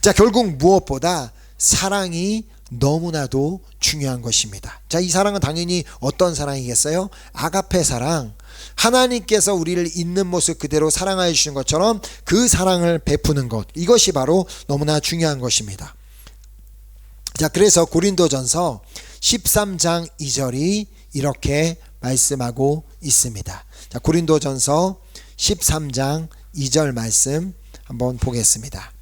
자, 결국 무엇보다 사랑이 너무나도 중요한 것입니다. 자, 이 사랑은 당연히 어떤 사랑이겠어요? 아가페 사랑. 하나님께서 우리를 있는 모습 그대로 사랑하여 주신 것처럼 그 사랑을 베푸는 것, 이것이 바로 너무나 중요한 것입니다. 자, 그래서 고린도전서 13장 2절이 이렇게 말씀하고 있습니다. 자, 고린도전서 13장 2절 말씀 한번 보겠습니다.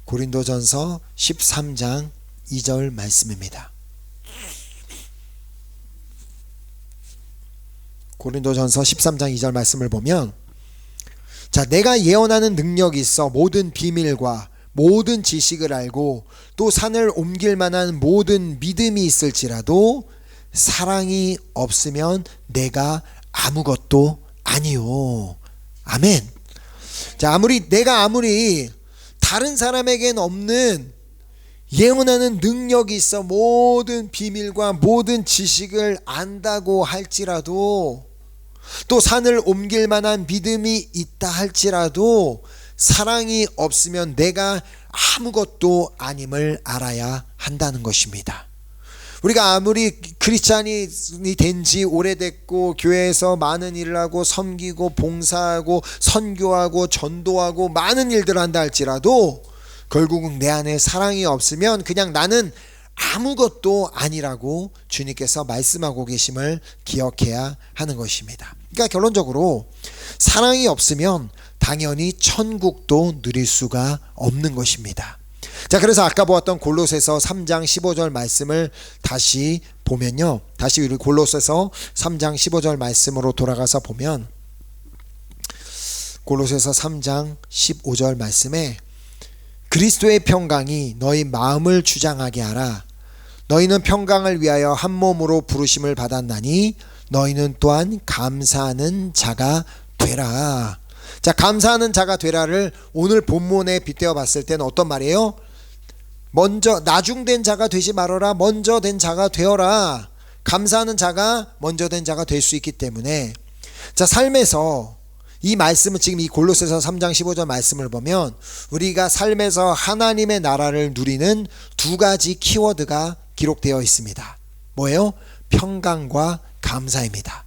고린도전서 13장 2절 말씀입니다. 고린도전서 13장 2절 말씀을 보면, 자, 내가 예언하는 능력이 있어 모든 비밀과 모든 지식을 알고 또 산을 옮길 만한 모든 믿음이 있을지라도 사랑이 없으면 내가 아무것도 아니요. 아멘. 자, 내가 아무리 다른 사람에겐 없는 예언하는 능력이 있어 모든 비밀과 모든 지식을 안다고 할지라도 또 산을 옮길 만한 믿음이 있다 할지라도 사랑이 없으면 내가 아무것도 아님을 알아야 한다는 것입니다. 우리가 아무리 크리스찬이 된 지 오래됐고 교회에서 많은 일을 하고 섬기고 봉사하고 선교하고 전도하고 많은 일들을 한다 할지라도 결국은 내 안에 사랑이 없으면 그냥 나는 아무것도 아니라고 주님께서 말씀하고 계심을 기억해야 하는 것입니다. 그러니까 결론적으로 사랑이 없으면 당연히 천국도 누릴 수가 없는 것입니다. 자, 그래서 아까 보았던 골로새서 3장 15절 말씀을 다시 보면요, 다시 우리 골로새서 3장 15절 말씀으로 돌아가서 보면 골로새서 3장 15절 말씀에 그리스도의 평강이 너희 마음을 주장하게 하라. 너희는 평강을 위하여 한 몸으로 부르심을 받았나니 너희는 또한 감사하는 자가 되라. 자, 감사하는 자가 되라를 오늘 본문에 빗대어 봤을 때는 어떤 말이에요? 먼저 나중된 자가 되지 말아라. 먼저 된 자가 되어라. 감사하는 자가 먼저 된 자가 될 수 있기 때문에, 자, 삶에서 이 말씀은 지금 이 골로새서 3장 15절 말씀을 보면 우리가 삶에서 하나님의 나라를 누리는 두 가지 키워드가 기록되어 있습니다. 뭐예요? 평강과 감사입니다.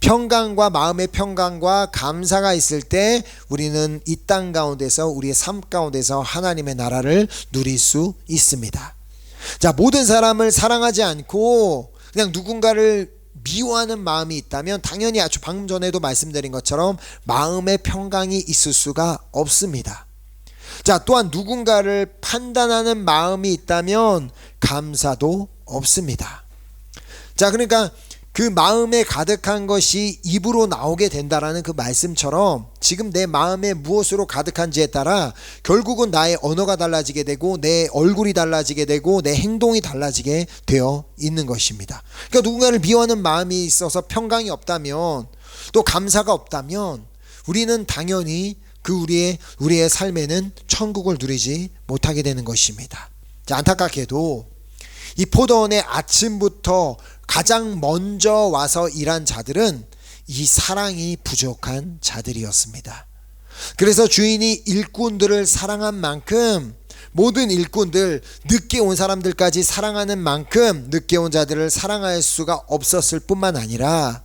평강과 마음의 평강과 감사가 있을 때 우리는 이 땅 가운데서 우리의 삶 가운데서 하나님의 나라를 누릴 수 있습니다. 자, 모든 사람을 사랑하지 않고 그냥 누군가를 미워하는 마음이 있다면 당연히 아주 방금 전에도 말씀드린 것처럼 마음의 평강이 있을 수가 없습니다. 자, 또한 누군가를 판단하는 마음이 있다면 감사도 없습니다. 자, 그러니까 그 마음에 가득한 것이 입으로 나오게 된다라는 그 말씀처럼 지금 내 마음에 무엇으로 가득한지에 따라 결국은 나의 언어가 달라지게 되고 내 얼굴이 달라지게 되고 내 행동이 달라지게 되어 있는 것입니다. 그러니까 누군가를 미워하는 마음이 있어서 평강이 없다면, 또 감사가 없다면 우리는 당연히 그 우리의 삶에는 천국을 누리지 못하게 되는 것입니다. 자, 안타깝게도 이 포도원에 아침부터 가장 먼저 와서 일한 자들은 이 사랑이 부족한 자들이었습니다. 그래서 주인이 일꾼들을 사랑한 만큼 모든 일꾼들, 늦게 온 사람들까지 사랑하는 만큼 늦게 온 자들을 사랑할 수가 없었을 뿐만 아니라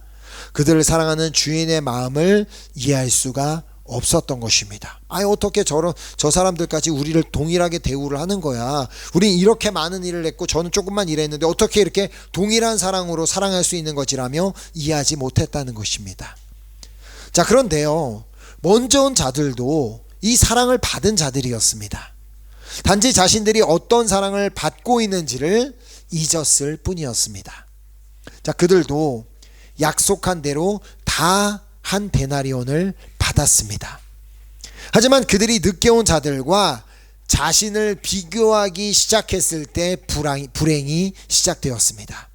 그들을 사랑하는 주인의 마음을 이해할 수가 없었던 것입니다. 아니, 어떻게 저 사람들까지 우리를 동일하게 대우를 하는 거야. 우린 이렇게 많은 일을 했고 저는 조금만 일했는데 어떻게 이렇게 동일한 사랑으로 사랑할 수 있는 것이라며 이해하지 못했다는 것입니다. 자, 그런데요, 먼저 온 자들도 이 사랑을 받은 자들이었습니다. 단지 자신들이 어떤 사랑을 받고 있는지를 잊었을 뿐이었습니다. 자, 그들도 약속한 대로 다 한 데나리온을 받았습니다. 하지만 그들이 늦게 온 자들과 자신을 비교하기 시작했을 때 불행이 시작되었습니다.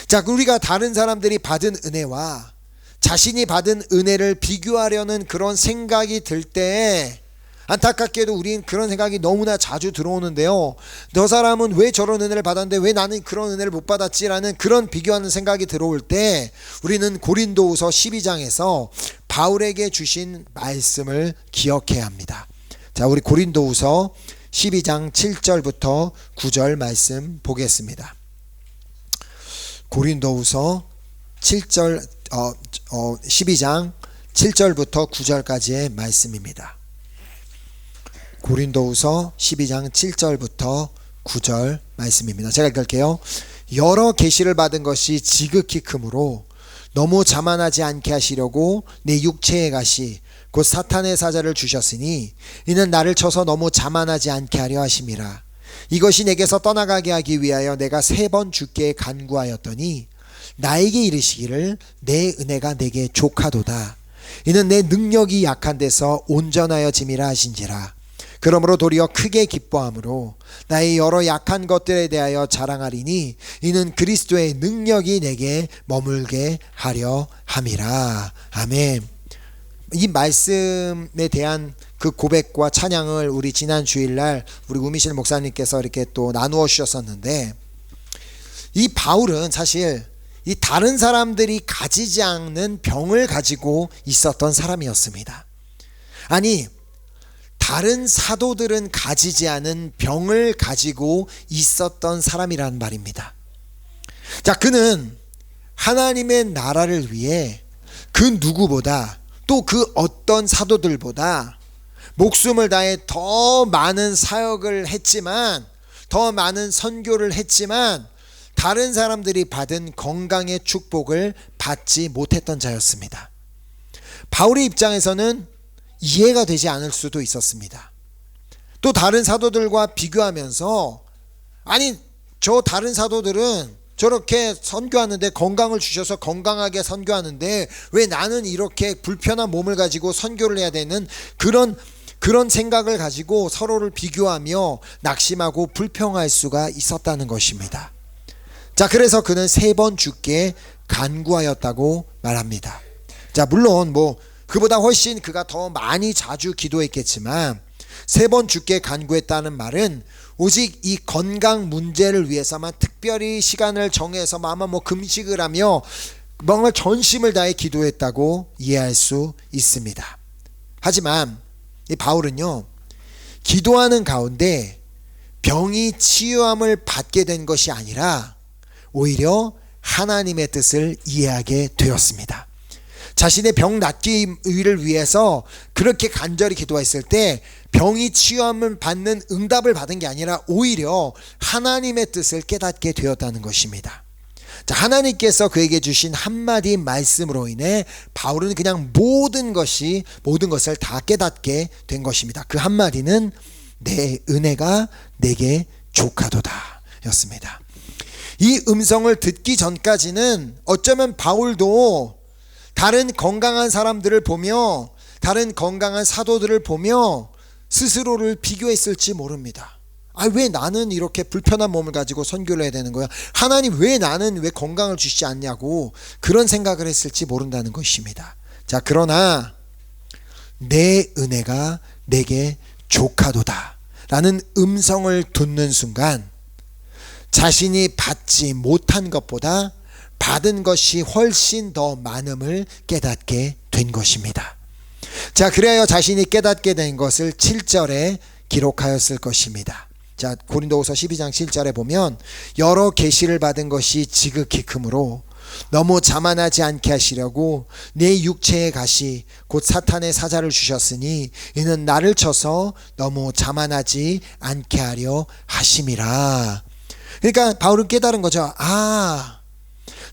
자, 우리가 다른 사람들이 받은 은혜와 자신이 받은 은혜를 비교하려는 그런 생각이 들 때 안타깝게도 우린 그런 생각이 너무나 자주 들어오는데요, 저 사람은 왜 저런 은혜를 받았는데 왜 나는 그런 은혜를 못 받았지라는 그런 비교하는 생각이 들어올 때 우리는 고린도후서 12장에서 바울에게 주신 말씀을 기억해야 합니다. 자, 우리 고린도후서 12장 7절부터 9절 말씀 보겠습니다. 고린도후서 12장 7절부터 9절까지의 말씀입니다. 고린도후서 12장 7절부터 9절 말씀입니다. 제가 읽을게요. 여러 계시를 받은 것이 지극히 크므로 너무 자만하지 않게 하시려고 내 육체의 가시 곧 사탄의 사자를 주셨으니 이는 나를 쳐서 너무 자만하지 않게 하려 하심이라. 이것이 내게서 떠나가게 하기 위하여 내가 3번 주께 간구하였더니 나에게 이르시기를 내 은혜가 내게 족하도다. 이는 내 능력이 약한 데서 온전하여짐이라 하신지라. 그러므로 도리어 크게 기뻐함으로 나의 여러 약한 것들에 대하여 자랑하리니 이는 그리스도의 능력이 내게 머물게 하려 함이라. 아멘. 이 말씀에 대한 그 고백과 찬양을 우리 지난 주일날 우리 우미실 목사님께서 이렇게 또 나누어 주셨었는데, 이 바울은 사실 이 다른 사람들이 가지지 않는 병을 가지고 있었던 사람이었습니다. 아니, 다른 사도들은 가지지 않은 병을 가지고 있었던 사람이란 말입니다. 자, 그는 하나님의 나라를 위해 그 누구보다 또 그 어떤 사도들보다 목숨을 다해 더 많은 사역을 했지만, 더 많은 선교를 했지만 다른 사람들이 받은 건강의 축복을 받지 못했던 자였습니다. 바울의 입장에서는 이해가 되지 않을 수도 있었습니다. 또 다른 사도들과 비교하면서, 아니 저 다른 사도들은 저렇게 선교하는데, 건강을 주셔서 건강하게 선교하는데 왜 나는 이렇게 불편한 몸을 가지고 선교를 해야 되는 그런 생각을 가지고 서로를 비교하며 낙심하고 불평할 수가 있었다는 것입니다. 자, 그래서 그는 3번 주께 간구하였다고 말합니다. 자, 물론 뭐 그보다 훨씬 그가 더 많이 자주 기도했겠지만 3번 주께 간구했다는 말은 오직 이 건강 문제를 위해서만 특별히 시간을 정해서 아마 뭐 금식을 하며 뭔가 전심을 다해 기도했다고 이해할 수 있습니다. 하지만 이 바울은요, 기도하는 가운데 병이 치유함을 받게 된 것이 아니라 오히려 하나님의 뜻을 이해하게 되었습니다. 자신의 병 낫기를 위해서 그렇게 간절히 기도했을 때 병이 치유함을 받는 응답을 받은 게 아니라 오히려 하나님의 뜻을 깨닫게 되었다는 것입니다. 자, 하나님께서 그에게 주신 한마디 말씀으로 인해 바울은 그냥 모든 것을 다 깨닫게 된 것입니다. 그 한마디는 내 은혜가 내게 족하도다 였습니다. 이 음성을 듣기 전까지는 어쩌면 바울도 다른 건강한 사람들을 보며, 다른 건강한 사도들을 보며 스스로를 비교했을지 모릅니다. 아, 왜 나는 이렇게 불편한 몸을 가지고 선교를 해야 되는 거야? 하나님 왜 나는 왜 건강을 주시지 않냐고 그런 생각을 했을지 모른다는 것입니다. 자, 그러나 내 은혜가 내게 족하도다 라는 음성을 듣는 순간 자신이 받지 못한 것보다 받은 것이 훨씬 더 많음을 깨닫게 된 것입니다. 자, 그래야 자신이 깨닫게 된 것을 7절에 기록하였을 것입니다. 자, 고린도후서 12장 7절에 보면 여러 계시를 받은 것이 지극히 크므로 너무 자만하지 않게 하시려고 내 육체의 가시 곧 사탄의 사자를 주셨으니 이는 나를 쳐서 너무 자만하지 않게 하려 하심이라. 그러니까 바울은 깨달은 거죠. 아,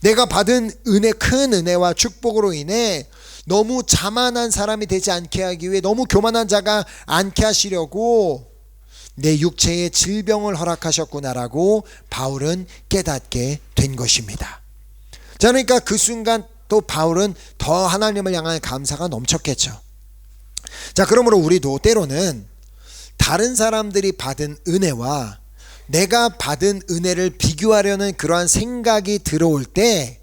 내가 받은 은혜, 큰 은혜와 축복으로 인해 너무 자만한 사람이 되지 않게 하기 위해, 너무 교만한 자가 않게 하시려고 내 육체에 질병을 허락하셨구나라고 바울은 깨닫게 된 것입니다. 자, 그러니까 그 순간 또 바울은 더 하나님을 향한 감사가 넘쳤겠죠. 자, 그러므로 우리도 때로는 다른 사람들이 받은 은혜와 내가 받은 은혜를 비교하려는 그러한 생각이 들어올 때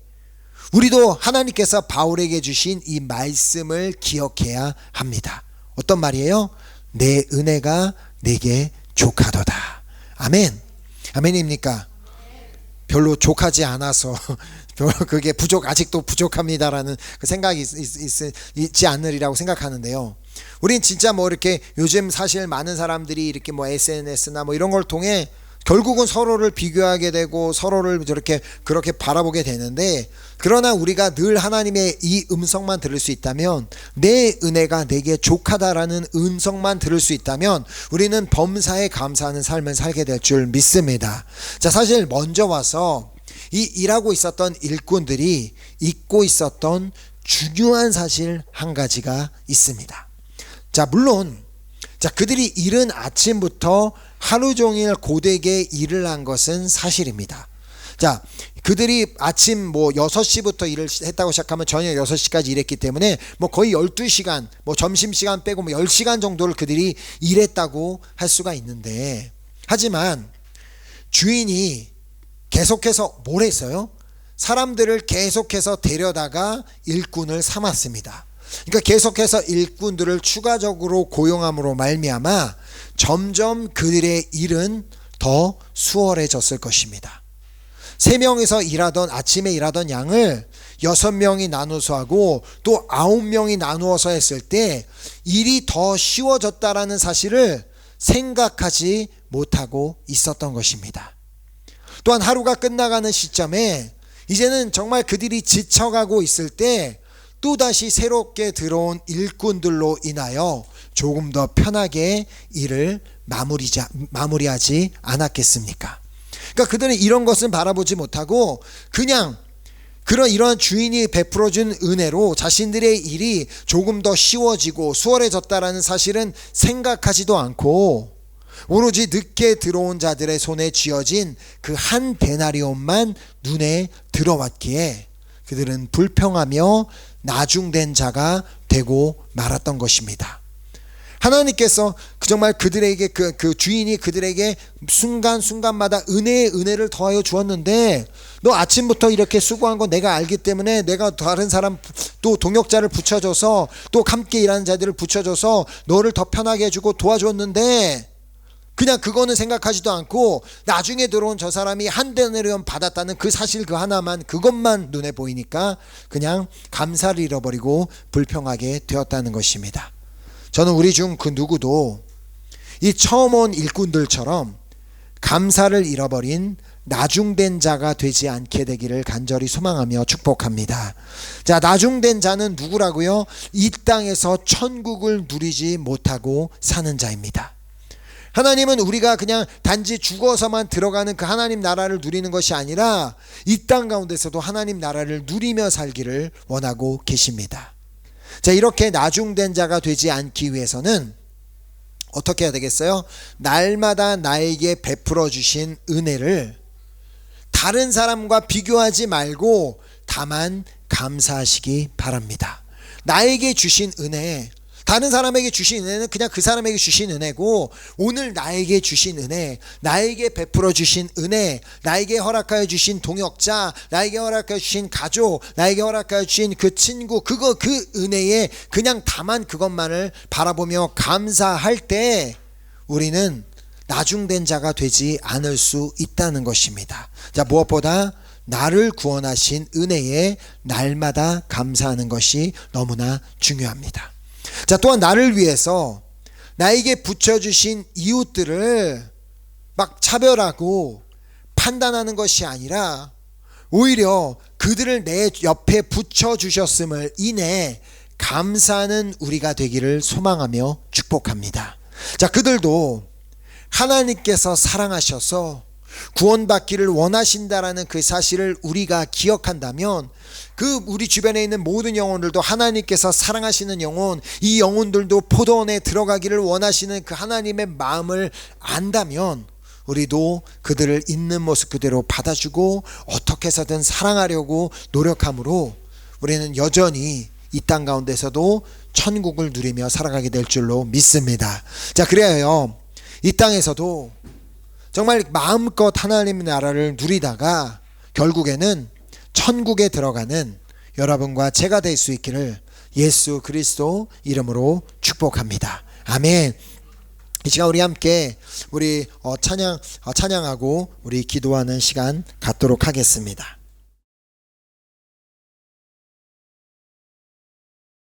우리도 하나님께서 바울에게 주신 이 말씀을 기억해야 합니다. 어떤 말이에요? 내 은혜가 내게 족하도다. 아멘. 아멘입니까? 별로 족하지 않아서 그게 아직도 부족합니다라는 그 생각이 있지 않으리라고 생각하는데요. 우린 진짜 뭐 이렇게 요즘 사실 많은 사람들이 이렇게 뭐 SNS나 뭐 이런 걸 통해 결국은 서로를 비교하게 되고 서로를 그렇게 바라보게 되는데, 그러나 우리가 늘 하나님의 이 음성만 들을 수 있다면, 내 은혜가 내게 족하다라는 음성만 들을 수 있다면 우리는 범사에 감사하는 삶을 살게 될 줄 믿습니다. 자, 사실 먼저 와서 이 일하고 있었던 일꾼들이 잊고 있었던 중요한 사실 한 가지가 있습니다. 자, 물론 그들이 이른 아침부터 하루 종일 고되게 일을 한 것은 사실입니다. 자, 그들이 아침 뭐 6시부터 일을 했다고 시작하면 저녁 6시까지 일했기 때문에 뭐 거의 12시간, 뭐 점심시간 빼고 뭐 10시간 정도를 그들이 일했다고 할 수가 있는데, 하지만 주인이 계속해서 뭘 했어요? 사람들을 계속해서 데려다가 일꾼을 삼았습니다. 그러니까 계속해서 일꾼들을 추가적으로 고용함으로 말미암아 점점 그들의 일은 더 수월해졌을 것입니다. 3명이서 아침에 일하던 양을 6명이 나눠서 하고 또 9명이 나누어서 했을 때 일이 더 쉬워졌다라는 사실을 생각하지 못하고 있었던 것입니다. 또한 하루가 끝나가는 시점에 이제는 정말 그들이 지쳐가고 있을 때 또다시 새롭게 들어온 일꾼들로 인하여 조금 더 편하게 일을 마무리하지 않았겠습니까? 그러니까 그들은 이런 것은 바라보지 못하고 그냥 이러한 주인이 베풀어준 은혜로 자신들의 일이 조금 더 쉬워지고 수월해졌다라는 사실은 생각하지도 않고 오로지 늦게 들어온 자들의 손에 쥐어진 그 한 데나리온만 눈에 들어왔기에 그들은 불평하며 나중된 자가 되고 말았던 것입니다. 하나님께서 정말 그들에게 그 주인이 그들에게 순간순간마다 은혜를 더하여 주었는데 너 아침부터 이렇게 수고한 거 내가 알기 때문에 내가 다른 사람 또 동역자를 붙여줘서 또 함께 일하는 자들을 붙여줘서 너를 더 편하게 해주고 도와줬는데 그냥 그거는 생각하지도 않고 나중에 들어온 저 사람이 한 데나리온 받았다는 그 사실 그 하나만 그것만 눈에 보이니까 그냥 감사를 잃어버리고 불평하게 되었다는 것입니다. 저는 우리 중 그 누구도 이 처음 온 일꾼들처럼 감사를 잃어버린 나중된 자가 되지 않게 되기를 간절히 소망하며 축복합니다. 자, 나중된 자는 누구라고요? 이 땅에서 천국을 누리지 못하고 사는 자입니다. 하나님은 우리가 그냥 단지 죽어서만 들어가는 그 하나님 나라를 누리는 것이 아니라 이 땅 가운데서도 하나님 나라를 누리며 살기를 원하고 계십니다. 자, 이렇게 나중된 자가 되지 않기 위해서는 어떻게 해야 되겠어요? 날마다 나에게 베풀어 주신 은혜를 다른 사람과 비교하지 말고 다만 감사하시기 바랍니다. 나에게 주신 은혜, 다른 사람에게 주신 은혜는 그냥 그 사람에게 주신 은혜고 오늘 나에게 주신 은혜, 나에게 베풀어 주신 은혜, 나에게 허락하여 주신 동역자, 나에게 허락하여 주신 가족, 나에게 허락하여 주신 그 친구, 그 은혜에 그냥 다만 그것만을 바라보며 감사할 때 우리는 나중된 자가 되지 않을 수 있다는 것입니다. 자, 무엇보다 나를 구원하신 은혜에 날마다 감사하는 것이 너무나 중요합니다. 자, 또한 나를 위해서 나에게 붙여주신 이웃들을 막 차별하고 판단하는 것이 아니라 오히려 그들을 내 옆에 붙여주셨음을 인해 감사하는 우리가 되기를 소망하며 축복합니다. 자, 그들도 하나님께서 사랑하셔서 구원받기를 원하신다라는 그 사실을 우리가 기억한다면 그 우리 주변에 있는 모든 영혼들도 하나님께서 사랑하시는 영혼, 이 영혼들도 포도원에 들어가기를 원하시는 그 하나님의 마음을 안다면 우리도 그들을 있는 모습 그대로 받아주고 어떻게 해서든 사랑하려고 노력함으로 우리는 여전히 이 땅 가운데서도 천국을 누리며 살아가게 될 줄로 믿습니다. 자, 그래요, 이 땅에서도 정말 마음껏 하나님의 나라를 누리다가 결국에는 천국에 들어가는 여러분과 제가 될 수 있기를 예수 그리스도 이름으로 축복합니다. 아멘. 이 시간 우리 함께 찬양하고 우리 기도하는 시간 갖도록 하겠습니다.